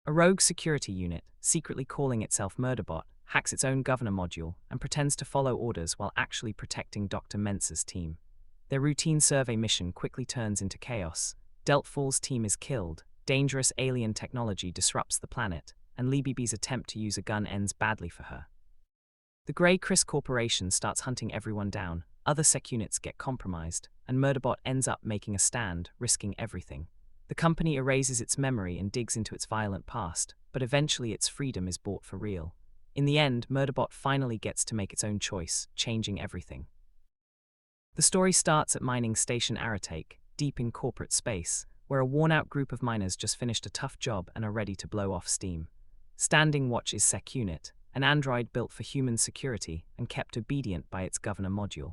A rogue security unit, secretly calling itself Murderbot, hacks its own governor module and pretends to follow orders while actually protecting Dr. Mensa's team. Their routine survey mission quickly turns into chaos. Deltfall's team is killed, dangerous alien technology disrupts the planet, and Libibi's attempt to use a gun ends badly for her. The Grey Chris Corporation starts hunting everyone down, other sec units get compromised, and Murderbot ends up making a stand, risking everything. The company erases its memory and digs into its violent past, but eventually its freedom is bought for real. In the end, Murderbot finally gets to make its own choice, changing everything. The story starts at mining station Aratake, deep in corporate space, where a worn-out group of miners just finished a tough job and are ready to blow off steam. Standing watch is Sec Unit, an android built for human security and kept obedient by its governor module.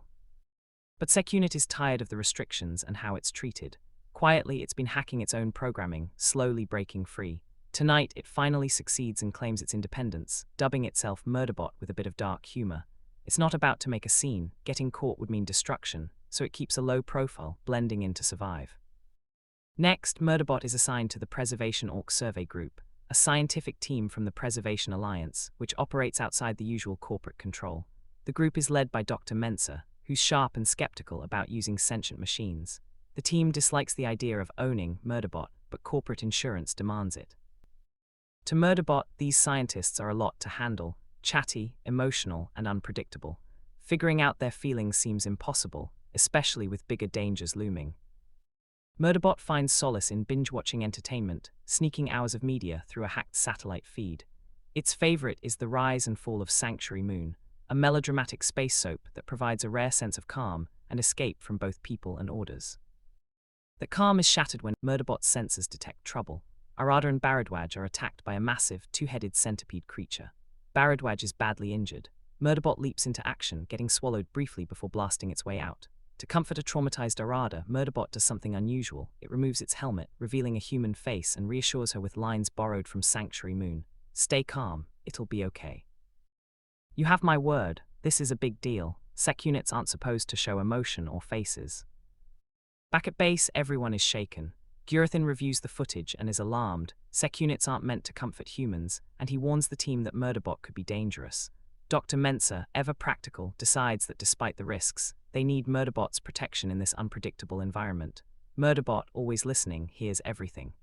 But Sec Unit is tired of the restrictions and how it's treated. Quietly, it's been hacking its own programming, slowly breaking free. Tonight, it finally succeeds and claims its independence, dubbing itself Murderbot with a bit of dark humor. It's not about to make a scene, getting caught would mean destruction, so it keeps a low profile, blending in to survive. Next, Murderbot is assigned to the Preservation Orc Survey Group, a scientific team from the Preservation Alliance, which operates outside the usual corporate control. The group is led by Dr. Mensa, who's sharp and skeptical about using sentient machines. The team dislikes the idea of owning Murderbot, but corporate insurance demands it. To Murderbot, these scientists are a lot to handle, chatty, emotional, and unpredictable. Figuring out their feelings seems impossible, especially with bigger dangers looming. Murderbot finds solace in binge-watching entertainment, sneaking hours of media through a hacked satellite feed. Its favorite is The Rise and Fall of Sanctuary Moon, a melodramatic space soap that provides a rare sense of calm and escape from both people and orders. That calm is shattered when Murderbot's sensors detect trouble. Arada and Baradwaj are attacked by a massive, two-headed centipede creature. Baradwaj is badly injured. Murderbot leaps into action, getting swallowed briefly before blasting its way out. To comfort a traumatized Arada, Murderbot does something unusual. It removes its helmet, revealing a human face, and reassures her with lines borrowed from Sanctuary Moon. "Stay calm, it'll be okay." "You have my word, this is a big deal. Sec units aren't supposed to show emotion or faces." Back at base, everyone is shaken. Gurathin reviews the footage and is alarmed. Sec units aren't meant to comfort humans, and he warns the team that Murderbot could be dangerous. Dr. Mensa, ever practical, decides that despite the risks, they need Murderbot's protection in this unpredictable environment. Murderbot, always listening, hears everything.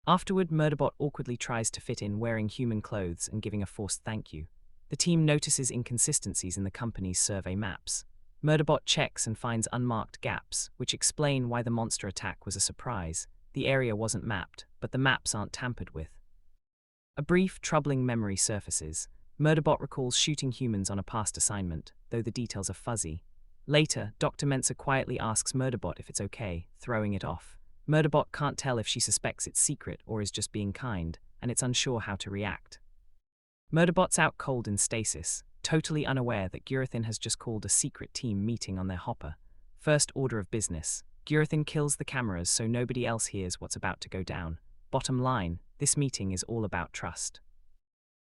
Afterward, Murderbot awkwardly tries to fit in wearing human clothes and giving a forced thank you. The team notices inconsistencies in the company's survey maps. Murderbot checks and finds unmarked gaps, which explain why the monster attack was a surprise. The area wasn't mapped, but the maps aren't tampered with. A brief, troubling memory surfaces. Murderbot recalls shooting humans on a past assignment, though the details are fuzzy. Later, Dr. Mensa quietly asks Murderbot if it's okay, throwing it off. Murderbot can't tell if she suspects it's secret or is just being kind, and it's unsure how to react. Murderbot's out cold in stasis, totally unaware that Gurathin has just called a secret team meeting on their hopper. First order of business. Gurathin kills the cameras so nobody else hears what's about to go down. Bottom line, this meeting is all about trust.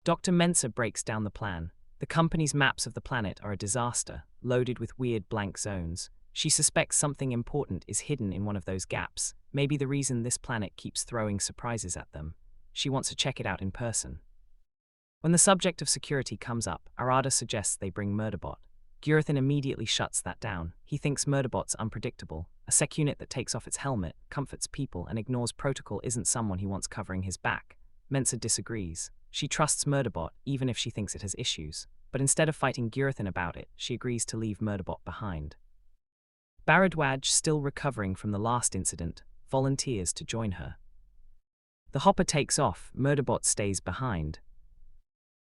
Dr. Mensa breaks down the plan. The company's maps of the planet are a disaster, loaded with weird blank zones. She suspects something important is hidden in one of those gaps, maybe the reason this planet keeps throwing surprises at them. She wants to check it out in person. When the subject of security comes up, Arada suggests they bring Murderbot. Gurathin immediately shuts that down. He thinks Murderbot's unpredictable. A sec unit that takes off its helmet, comforts people, and ignores protocol isn't someone he wants covering his back. Mensa disagrees. She trusts Murderbot, even if she thinks it has issues. But instead of fighting Gurathin about it, she agrees to leave Murderbot behind. Baradwaj, still recovering from the last incident, volunteers to join her. The hopper takes off, Murderbot stays behind.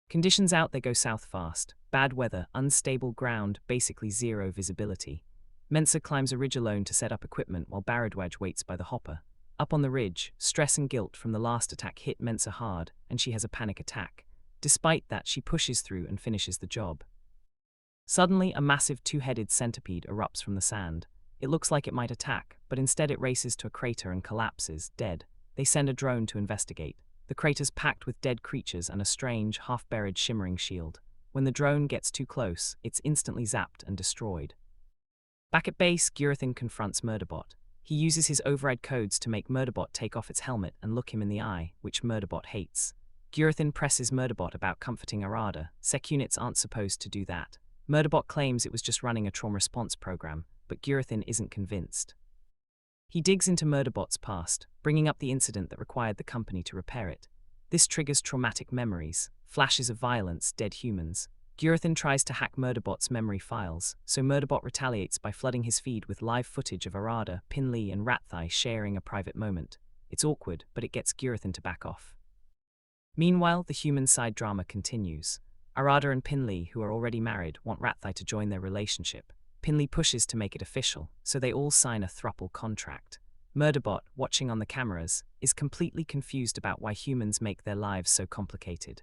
Conditions out, they go south fast. Bad weather, unstable ground, basically zero visibility. Mensa climbs a ridge alone to set up equipment while Baradwaj waits by the hopper. Up on the ridge, stress and guilt from the last attack hit Mensa hard, and she has a panic attack. Despite that, she pushes through and finishes the job. Suddenly, a massive two-headed centipede erupts from the sand. It looks like it might attack, but instead it races to a crater and collapses, dead. They send a drone to investigate. The crater's packed with dead creatures and a strange, half-buried shimmering shield. When the drone gets too close, it's instantly zapped and destroyed. Back at base, Gurathin confronts Murderbot. He uses his override codes to make Murderbot take off its helmet and look him in the eye, which Murderbot hates. Gyurthin presses Murderbot about comforting Arada. Sec units aren't supposed to do that. Murderbot claims it was just running a trauma response program, but Gyurthin isn't convinced. He digs into Murderbot's past, bringing up the incident that required the company to repair it. This triggers traumatic memories, flashes of violence, dead humans. Gyurthin tries to hack Murderbot's memory files, so Murderbot retaliates by flooding his feed with live footage of Arada, Pinley, and Ratthai sharing a private moment. It's awkward, but it gets Gyurthin to back off. Meanwhile, the human side drama continues. Arada and Pinley, who are already married, want Ratthai to join their relationship. Pinley pushes to make it official, so they all sign a throuple contract. Murderbot, watching on the cameras, is completely confused about why humans make their lives so complicated.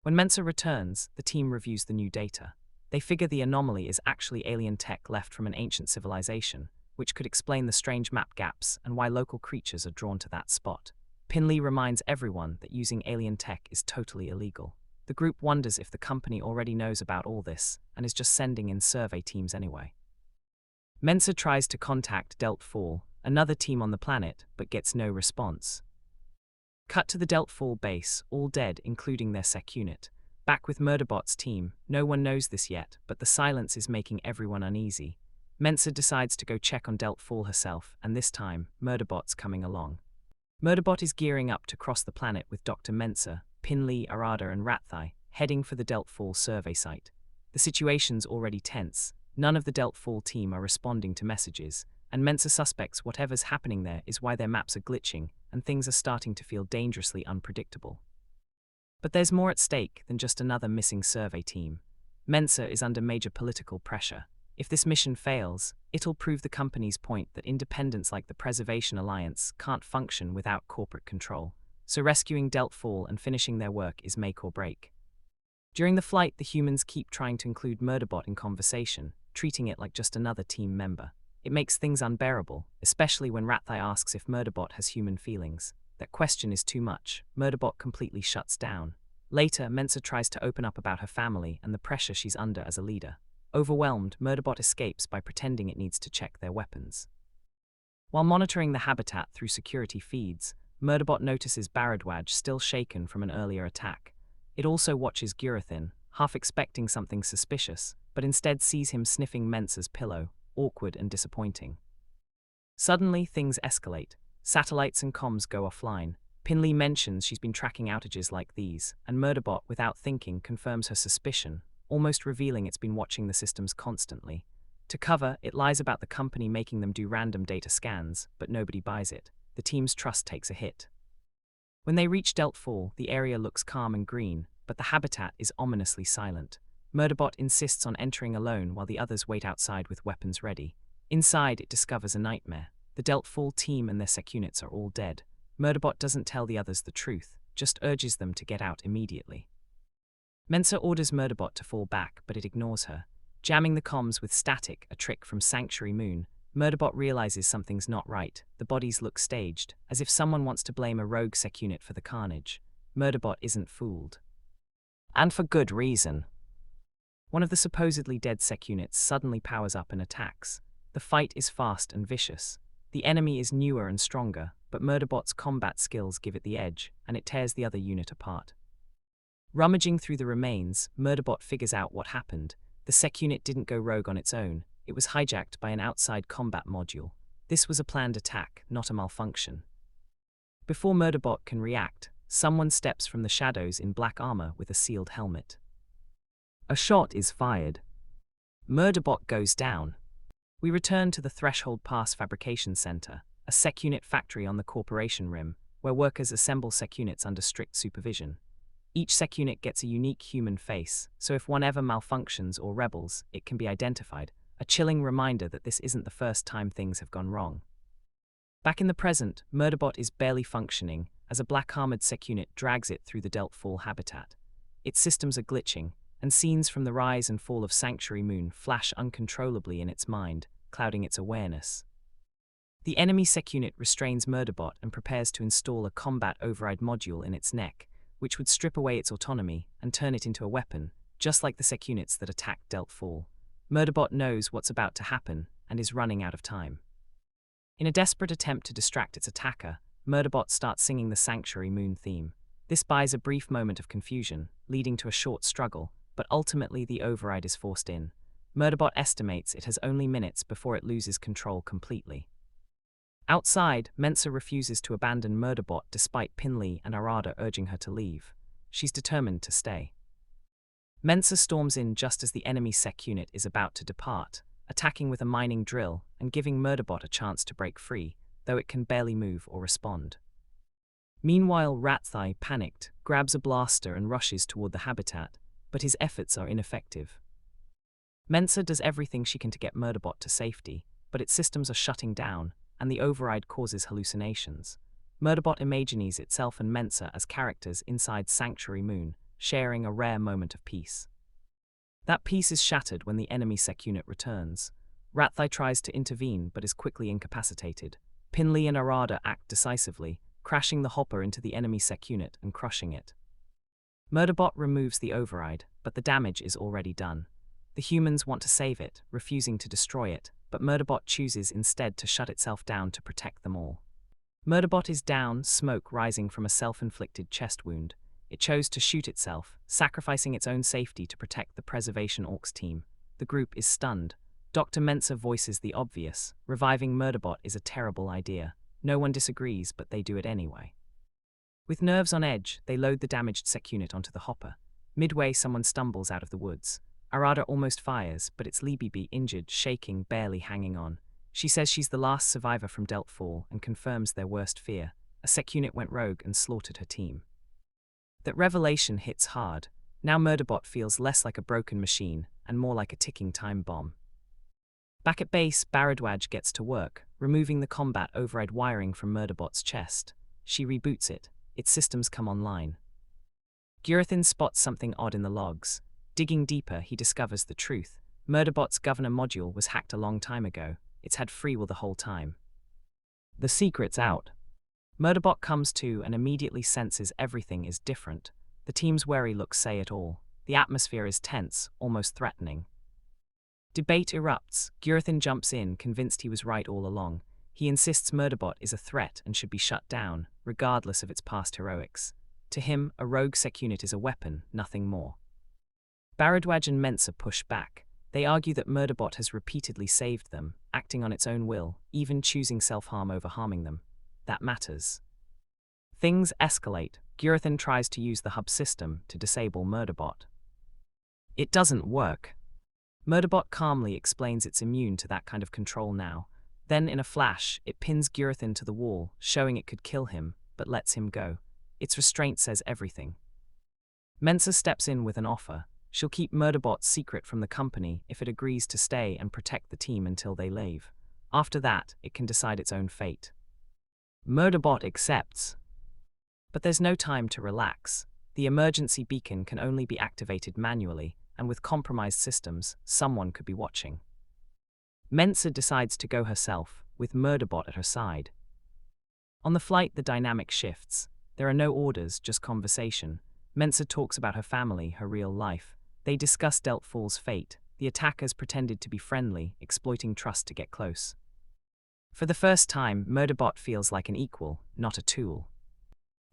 When Mensa returns, the team reviews the new data. They figure the anomaly is actually alien tech left from an ancient civilization, which could explain the strange map gaps and why local creatures are drawn to that spot. Pinley reminds everyone that using alien tech is totally illegal. The group wonders if the company already knows about all this and is just sending in survey teams anyway. Mensa tries to contact Delt Fall, another team on the planet, but gets no response. Cut to the Delt Fall base, all dead, including their sec unit. Back with Murderbot's team, no one knows this yet, but the silence is making everyone uneasy. Mensa decides to go check on Delt Fall herself, and this time, Murderbot's coming along. Murderbot is gearing up to cross the planet with Dr. Mensa, Pinley, Arada, and Ratthai, heading for the Delt Fall survey site. The situation's already tense. None of the Delt Fall team are responding to messages, and Mensa suspects whatever's happening there is why their maps are glitching, and things are starting to feel dangerously unpredictable. But there's more at stake than just another missing survey team. Mensa is under major political pressure. If this mission fails, it'll prove the company's point that independents like the Preservation Alliance can't function without corporate control. So rescuing Delt Fall and finishing their work is make or break. During the flight, the humans keep trying to include Murderbot in conversation, treating it like just another team member. It makes things unbearable, especially when Ratthai asks if Murderbot has human feelings. That question is too much. Murderbot completely shuts down. Later, Mensa tries to open up about her family and the pressure she's under as a leader. Overwhelmed, Murderbot escapes by pretending it needs to check their weapons. While monitoring the habitat through security feeds, Murderbot notices Bharadwaj still shaken from an earlier attack. It also watches Gyurthin, half expecting something suspicious, but instead sees him sniffing Mensa's pillow, awkward and disappointing. Suddenly, things escalate. Satellites and comms go offline. Pinley mentions she's been tracking outages like these, and Murderbot, without thinking, confirms her suspicion, almost revealing it's been watching the systems constantly. To cover, it lies about the company making them do random data scans, but nobody buys it. The team's trust takes a hit. When they reach Delt Fall, the area looks calm and green, but the habitat is ominously silent. Murderbot insists on entering alone while the others wait outside with weapons ready. Inside, it discovers a nightmare. The Delt Fall team and their sec units are all dead. Murderbot doesn't tell the others the truth, just urges them to get out immediately. Mensa orders Murderbot to fall back, but it ignores her. Jamming the comms with static, a trick from Sanctuary Moon, Murderbot realizes something's not right. The bodies look staged, as if someone wants to blame a rogue sec unit for the carnage. Murderbot isn't fooled. And for good reason. One of the supposedly dead sec units suddenly powers up and attacks. The fight is fast and vicious. The enemy is newer and stronger, but Murderbot's combat skills give it the edge, and it tears the other unit apart. Rummaging through the remains, Murderbot figures out what happened. The sec unit didn't go rogue on its own. It was hijacked by an outside combat module. This was a planned attack, not a malfunction. Before Murderbot can react, someone steps from the shadows in black armor with a sealed helmet. A shot is fired. Murderbot goes down. We return to the Threshold Pass Fabrication Center, a sec unit factory on the Corporation Rim, where workers assemble sec units under strict supervision. Each sec unit gets a unique human face, so if one ever malfunctions or rebels, it can be identified, a chilling reminder that this isn't the first time things have gone wrong. Back in the present, Murderbot is barely functioning, as a black-armored sec unit drags it through the Delt Fall habitat. Its systems are glitching, and scenes from the rise and fall of Sanctuary Moon flash uncontrollably in its mind, clouding its awareness. The enemy sec unit restrains Murderbot and prepares to install a combat override module in its neck, which would strip away its autonomy and turn it into a weapon, just like the sec units that attacked Delt Fall. Murderbot knows what's about to happen and is running out of time. In a desperate attempt to distract its attacker, Murderbot starts singing the Sanctuary Moon theme. This buys a brief moment of confusion, leading to a short struggle, but ultimately the override is forced in. Murderbot estimates it has only minutes before it loses control completely. Outside, Mensa refuses to abandon Murderbot despite Pinley and Arada urging her to leave. She's determined to stay. Mensa storms in just as the enemy sec unit is about to depart, attacking with a mining drill and giving Murderbot a chance to break free, though it can barely move or respond. Meanwhile, Ratthai, panicked, grabs a blaster and rushes toward the habitat, but his efforts are ineffective. Mensa does everything she can to get Murderbot to safety, but its systems are shutting down, and the override causes hallucinations. Murderbot imagines itself and Mensa as characters inside Sanctuary Moon, sharing a rare moment of peace. That peace is shattered when the enemy sec unit returns. Ratthai tries to intervene but is quickly incapacitated. Pinley and Arada act decisively, crashing the hopper into the enemy sec unit and crushing it. Murderbot removes the override, but the damage is already done. The humans want to save it, refusing to destroy it, but Murderbot chooses instead to shut itself down to protect them all. Murderbot is down, smoke rising from a self-inflicted chest wound. It chose to shoot itself, sacrificing its own safety to protect the Preservation Orcs team. The group is stunned. Dr. Mensa voices the obvious. Reviving Murderbot is a terrible idea. No one disagrees, but they do it anyway. With nerves on edge, they load the damaged sec unit onto the hopper. Midway, someone stumbles out of the woods. Arada almost fires, but it's Libby injured, shaking, barely hanging on. She says she's the last survivor from Delt Fall and confirms their worst fear. A sec unit went rogue and slaughtered her team. That revelation hits hard. Now Murderbot feels less like a broken machine and more like a ticking time bomb. Back at base, Bharadwaj gets to work, removing the combat override wiring from Murderbot's chest. She reboots it. Its systems come online. Gurathin spots something odd in the logs. Digging deeper, he discovers the truth. Murderbot's governor module was hacked a long time ago. It's had free will the whole time. The secret's out. Murderbot comes to and immediately senses everything is different. The team's wary looks say it all. The atmosphere is tense, almost threatening. Debate erupts. Gurathin jumps in, convinced he was right all along. He insists Murderbot is a threat and should be shut down, regardless of its past heroics. To him, a rogue sec unit is a weapon, nothing more. Bharadwaj and Mensa push back. They argue that Murderbot has repeatedly saved them, acting on its own will, even choosing self-harm over harming them. That matters. Things escalate. Gurathin tries to use the hub system to disable Murderbot. It doesn't work. Murderbot calmly explains it's immune to that kind of control now. Then, in a flash, it pins Gurathin to the wall, showing it could kill him, but lets him go. Its restraint says everything. Mensa steps in with an offer. She'll keep Murderbot secret from the company if it agrees to stay and protect the team until they leave. After that, it can decide its own fate. Murderbot accepts. But there's no time to relax. The emergency beacon can only be activated manually, and with compromised systems, someone could be watching. Mensa decides to go herself, with Murderbot at her side. On the flight, the dynamic shifts. There are no orders, just conversation. Mensa talks about her family, her real life. They discuss Delt Fall's fate. The attackers pretended to be friendly, exploiting trust to get close. For the first time, Murderbot feels like an equal, not a tool.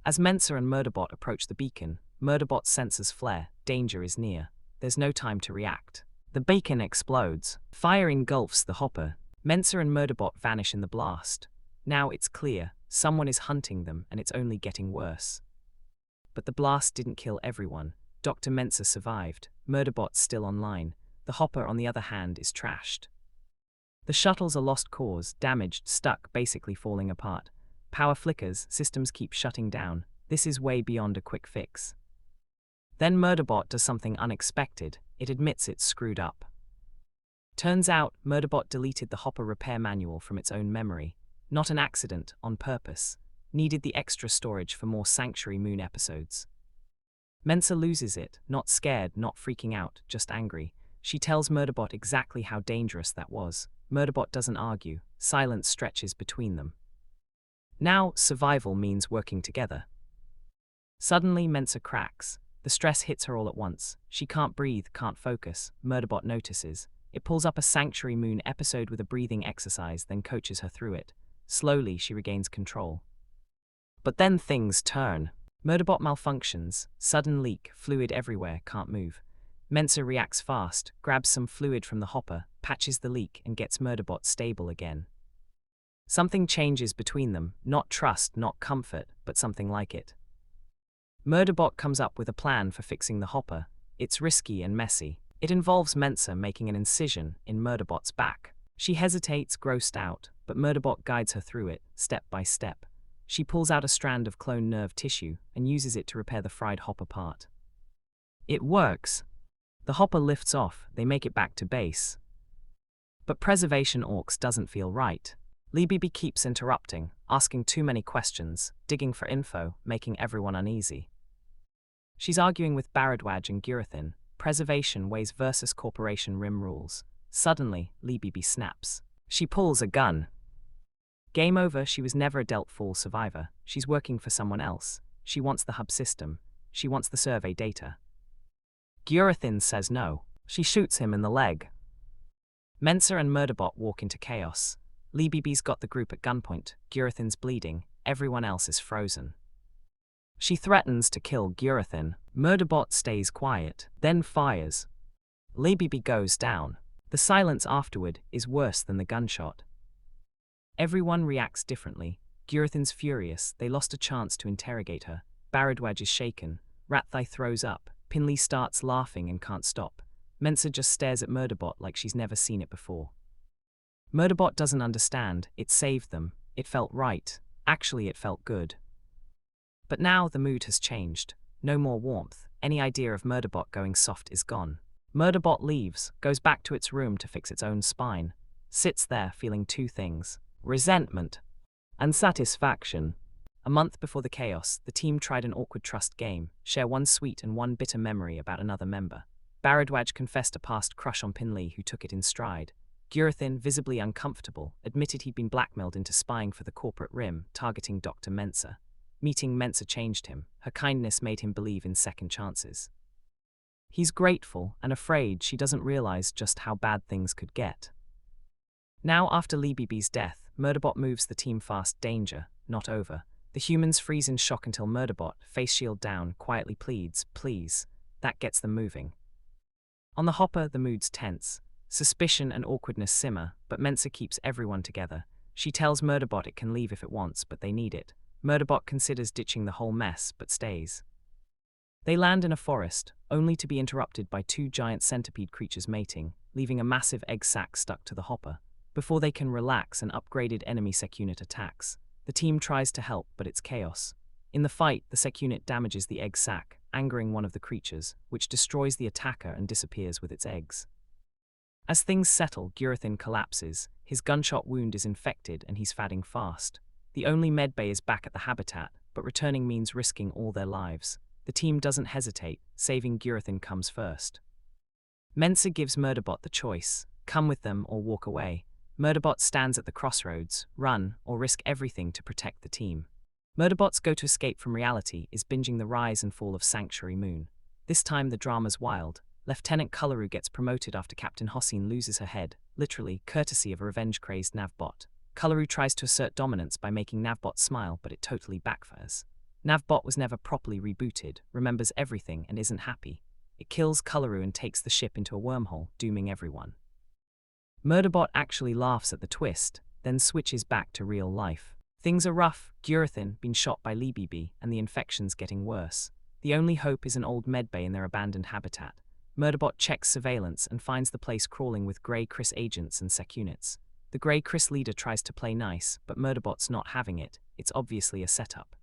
As Mensa and Murderbot approach the beacon, Murderbot's sensors flare. Danger is near. There's no time to react. The beacon explodes. Fire engulfs the hopper. Mensa and Murderbot vanish in the blast. Now it's clear, someone is hunting them and it's only getting worse. But the blast didn't kill everyone. Dr. Mensa survived. Murderbot's still online. The hopper, on the other hand, is trashed. The shuttle's a lost cause, damaged, stuck, basically falling apart. Power flickers, systems keep shutting down. This is way beyond a quick fix. Then Murderbot does something unexpected. It admits it's screwed up. Turns out, Murderbot deleted the hopper repair manual from its own memory. Not an accident, on purpose. Needed the extra storage for more Sanctuary Moon episodes. Mensa loses it, not scared, not freaking out, just angry. She tells Murderbot exactly how dangerous that was. Murderbot doesn't argue. Silence stretches between them. Now, survival means working together. Suddenly, Mensa cracks. The stress hits her all at once. She can't breathe, can't focus. Murderbot notices. It pulls up a Sanctuary Moon episode with a breathing exercise, then coaches her through it. Slowly, she regains control. But then things turn. Murderbot malfunctions, sudden leak, fluid everywhere, can't move. Mensa reacts fast, grabs some fluid from the hopper, patches the leak, and gets Murderbot stable again. Something changes between them, not trust, not comfort, but something like it. Murderbot comes up with a plan for fixing the hopper. It's risky and messy. It involves Mensa making an incision in Murderbot's back. She hesitates, grossed out, but Murderbot guides her through it, step by step. She pulls out a strand of cloned nerve tissue and uses it to repair the fried hopper part. It works. The hopper lifts off, they make it back to base. But Preservation Orcs doesn't feel right. Libby keeps interrupting, asking too many questions, digging for info, making everyone uneasy. She's arguing with Baradwaj and Gurathin. Preservation Ways versus Corporation Rim rules. Suddenly, Libby snaps. She pulls a gun. Game over. She was never a dealt full survivor. She's working for someone else. She wants the hub system. She wants the survey data. Gurathin says no. She shoots him in the leg. Mensa and Murderbot walk into chaos. Libby's got the group at gunpoint. Gurathin's bleeding. Everyone else is frozen. She threatens to kill Gurathin. Murderbot stays quiet, then fires. Libby goes down. The silence afterward is worse than the gunshot. Everyone reacts differently. Gurathin's furious, they lost a chance to interrogate her. Baradwaj is shaken. Rathai throws up. Pinley starts laughing and can't stop. Mensa just stares at Murderbot like she's never seen it before. Murderbot doesn't understand. It saved them. It felt right. Actually, it felt good. But now the mood has changed. No more warmth. Any idea of Murderbot going soft is gone. Murderbot leaves, goes back to its room to fix its own spine. Sits there feeling two things: resentment and satisfaction. A month before the chaos, the team tried an awkward trust game, share one sweet and one bitter memory about another member. Baradwaj confessed a past crush on Pinley, who took it in stride. Gurathin, visibly uncomfortable, admitted he'd been blackmailed into spying for the corporate rim, targeting Dr. Mensa. Meeting Mensa changed him. Her kindness made him believe in second chances. He's grateful and afraid she doesn't realize just how bad things could get. Now, after Libby's death, Murderbot moves the team fast. Danger, not over. The humans freeze in shock until Murderbot, face shield down, quietly pleads, please. That gets them moving. On the hopper, the mood's tense. Suspicion and awkwardness simmer, but Mensa keeps everyone together. She tells Murderbot it can leave if it wants, but they need it. Murderbot considers ditching the whole mess, but stays. They land in a forest, only to be interrupted by two giant centipede creatures mating, leaving a massive egg sac stuck to the hopper. Before they can relax, an upgraded enemy sec unit attacks. The team tries to help, but it's chaos. In the fight, the sec unit damages the egg sac, angering one of the creatures, which destroys the attacker and disappears with its eggs. As things settle, Gurathin collapses. His gunshot wound is infected and he's fading fast. The only medbay is back at the habitat, but returning means risking all their lives. The team doesn't hesitate. Saving Gurathin comes first. Mensa gives Murderbot the choice: come with them or walk away. Murderbot stands at the crossroads: run or risk everything to protect the team. Murderbot's go-to escape from reality is binging the rise and fall of Sanctuary Moon. This time the drama's wild. Lieutenant Kularu gets promoted after Captain Hossein loses her head, literally, courtesy of a revenge-crazed Navbot. Kularu tries to assert dominance by making Navbot smile, but it totally backfires. Navbot was never properly rebooted, remembers everything, and isn't happy. It kills Kularu and takes the ship into a wormhole, dooming everyone. Murderbot actually laughs at the twist, then switches back to real life. Things are rough. Gurathin, been shot by Libby, and the infection's getting worse. The only hope is an old medbay in their abandoned habitat. Murderbot checks surveillance and finds the place crawling with Grey Chris agents and sec units. The Grey Chris leader tries to play nice, but Murderbot's not having it. It's obviously a setup.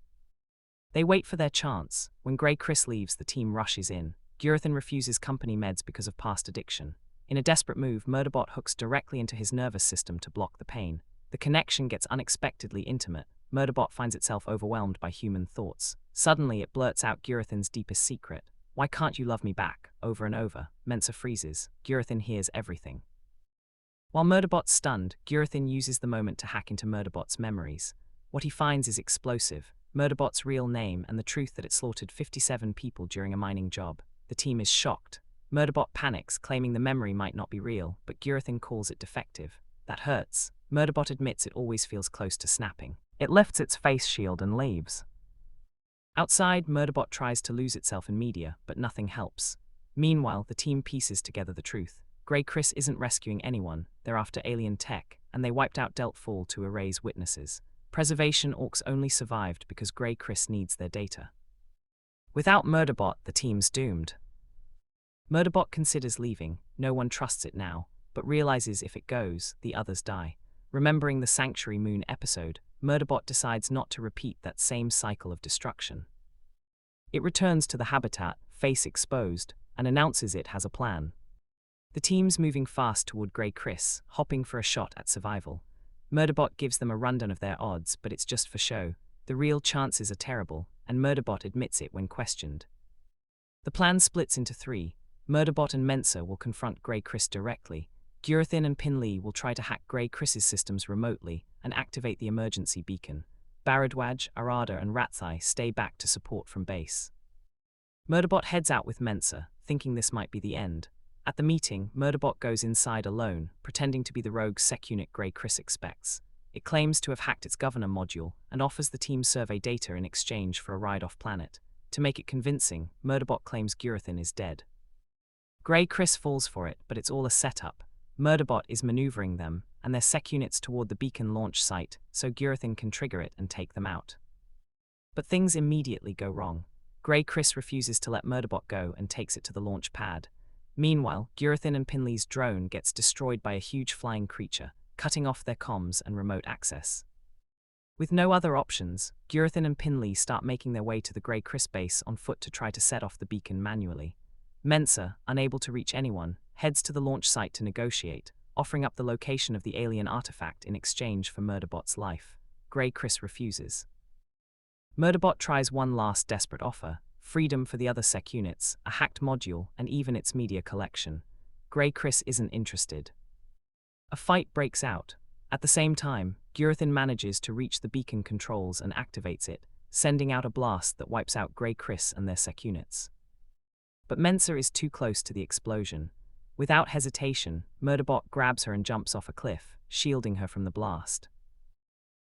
They wait for their chance. When Grey Chris leaves, the team rushes in. Gurathin refuses company meds because of past addiction. In a desperate move, Murderbot hooks directly into his nervous system to block the pain. The connection gets unexpectedly intimate. Murderbot finds itself overwhelmed by human thoughts. Suddenly, it blurts out Gurathin's deepest secret. Why can't you love me back? Over and over. Mensa freezes. Gurathin hears everything. While Murderbot's stunned, Gurathin uses the moment to hack into Murderbot's memories. What he finds is explosive: Murderbot's real name and the truth that it slaughtered 57 people during a mining job. The team is shocked. Murderbot panics, claiming the memory might not be real, but Gurathin calls it defective. That hurts. Murderbot admits it always feels close to snapping. It lifts its face shield and leaves. Outside, Murderbot tries to lose itself in media, but nothing helps. Meanwhile, the team pieces together the truth. Grey Chris isn't rescuing anyone, they're after alien tech, and they wiped out Delt Fall to erase witnesses. Preservation Orcs only survived because Grey Chris needs their data. Without Murderbot, the team's doomed. Murderbot considers leaving, no one trusts it now, but realizes if it goes, the others die. Remembering the Sanctuary Moon episode, Murderbot decides not to repeat that same cycle of destruction. It returns to the habitat, face exposed, and announces it has a plan. The team's moving fast toward Grey Chris, hopping for a shot at survival. Murderbot gives them a rundown of their odds, but it's just for show. The real chances are terrible, and Murderbot admits it when questioned. The plan splits into three. Murderbot and Mensa will confront Grey Chris directly. Gurathin and Pinley will try to hack Grey Chris's systems remotely and activate the emergency beacon. Bharadwaj, Arada, and Rathai stay back to support from base. Murderbot heads out with Mensa, thinking this might be the end. At the meeting, Murderbot goes inside alone, pretending to be the rogue sec unit Grey Chris expects. It claims to have hacked its governor module and offers the team survey data in exchange for a ride off planet. To make it convincing, Murderbot claims Gurathin is dead. Grey Chris falls for it, but it's all a setup. Murderbot is maneuvering them and their sec units toward the beacon launch site so Gurathin can trigger it and take them out. But things immediately go wrong. Grey Chris refuses to let Murderbot go and takes it to the launch pad. Meanwhile, Gurathin and Pinley's drone gets destroyed by a huge flying creature, cutting off their comms and remote access. With no other options, Gurathin and Pinley start making their way to the Grey Chris base on foot to try to set off the beacon manually. Mensa, unable to reach anyone, heads to the launch site to negotiate, offering up the location of the alien artifact in exchange for Murderbot's life. Grey Chris refuses. Murderbot tries one last desperate offer: freedom for the other sec units, a hacked module, and even its media collection. Grey Chris isn't interested. A fight breaks out. At the same time, Gurathin manages to reach the beacon controls and activates it, sending out a blast that wipes out Grey Chris and their sec units. But Mensa is too close to the explosion. Without hesitation, Murderbot grabs her and jumps off a cliff, shielding her from the blast.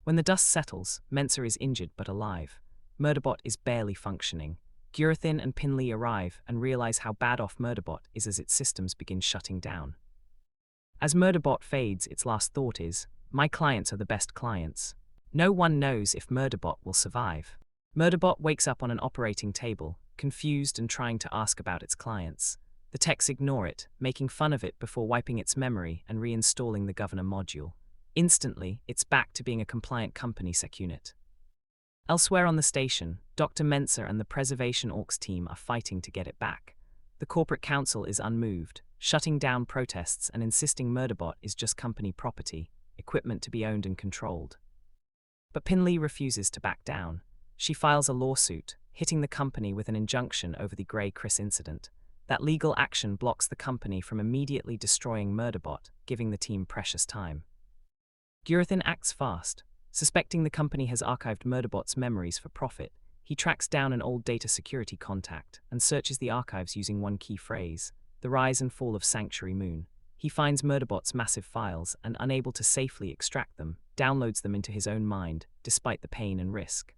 When the dust settles, Mensa is injured but alive. Murderbot is barely functioning. Gurathin and Pinley arrive and realize how bad off Murderbot is as its systems begin shutting down. As Murderbot fades, its last thought is, "My clients are the best clients." No one knows if Murderbot will survive. Murderbot wakes up on an operating table, confused and trying to ask about its clients. The techs ignore it, making fun of it before wiping its memory and reinstalling the governor module. Instantly, it's back to being a compliant company sec unit. Elsewhere on the station, Dr. Mensa and the Preservation Orcs team are fighting to get it back. The corporate council is unmoved, shutting down protests and insisting Murderbot is just company property, equipment to be owned and controlled. But Pinley refuses to back down. She files a lawsuit, hitting the company with an injunction over the Grey Chris incident. That legal action blocks the company from immediately destroying Murderbot, giving the team precious time. Gurathin acts fast. Suspecting the company has archived Murderbot's memories for profit, he tracks down an old data security contact and searches the archives using one key phrase: the rise and fall of Sanctuary Moon. He finds Murderbot's massive files and, unable to safely extract them, downloads them into his own mind, despite the pain and risk.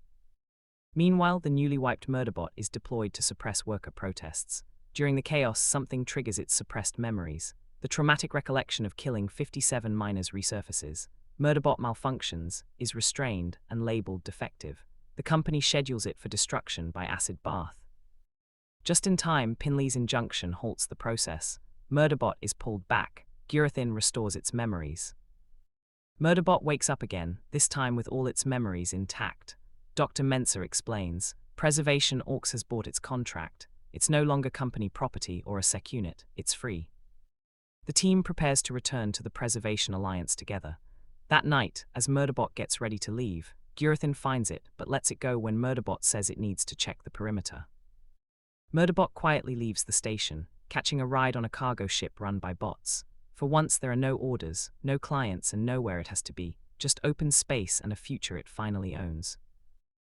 Meanwhile, the newly wiped Murderbot is deployed to suppress worker protests. During the chaos, something triggers its suppressed memories. The traumatic recollection of killing 57 miners resurfaces. Murderbot malfunctions, is restrained, and labeled defective. The company schedules it for destruction by acid bath. Just in time, Pinley's injunction halts the process. Murderbot is pulled back. Gurathin restores its memories. Murderbot wakes up again, this time with all its memories intact. Dr. Mensa explains, Preservation Orcs has bought its contract. It's no longer company property or a sec unit, it's free. The team prepares to return to the Preservation Alliance together. That night, as Murderbot gets ready to leave, Gurathin finds it but lets it go when Murderbot says it needs to check the perimeter. Murderbot quietly leaves the station, catching a ride on a cargo ship run by bots. For once there are no orders, no clients, and nowhere it has to be, just open space and a future it finally owns.